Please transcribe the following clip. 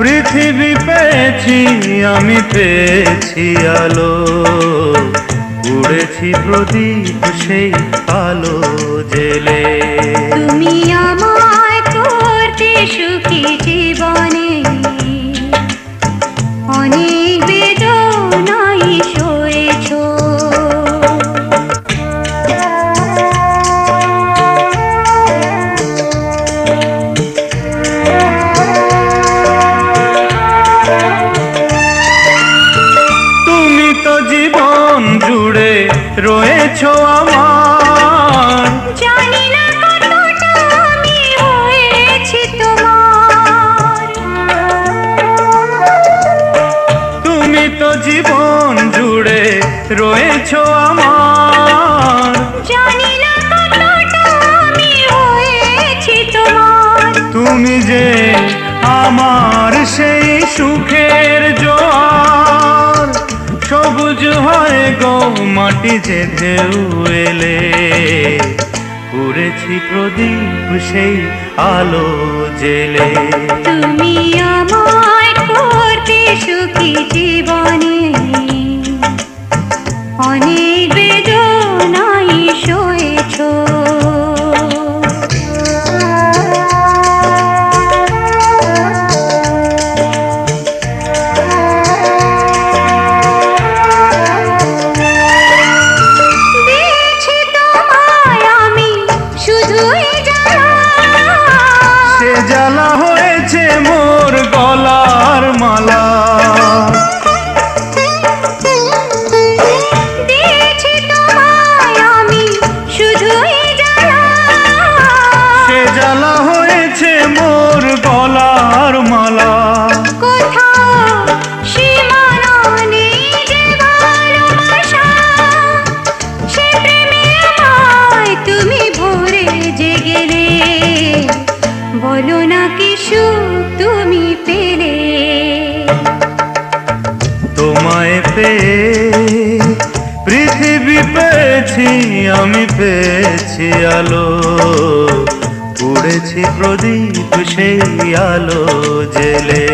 পৃথিবী পেয়েছি আমি, পেয়েছি আলো, উড়েছি প্রদীপ সেই আলো জেলে। তুমি আমায় করতে সুখী জীবনে, অনেক বেদনাই সয়েছো। তুমি তো জীবন জুড়ে রয়েছো আমার, জানি না কতটা আমি হয়েছি তোমার। তুমি তো জীবন জুড়ে রয়েছো আমার, জানি না কতটা আমি হয়েছি তোমার। তুমি যে আমার সেই সুখের জোয়ার, সবুজ হয় গো মাটি যে ঢেউ এলে, উড়েছি প্রদীপ সেই আলো জেলে। তুমি আমায় করতে সুখী জীবনে, অনেক বেদনাই সয়েছো। দিয়েছি তোমায় আমি শুধুই জ্বালা, সে জ্বালা হয়েছে মোর গলার মালা। দিয়েছি তোমায় আমি শুধুই জ্বালা, সে জ্বালা হয়েছে মোর গলার মালা। কোথাও সীমানা নেই যে ভালোবাসা, সে প্রেমে আমায় তুমি ভরে যে গেলে। বলো না কি সুখ তুমি পেলে। তোমায় পেয়ে পৃথিবী পেয়েছি আমি, পেয়েছি আলো, উড়েছি প্রদীপ সেই আলো জেলে।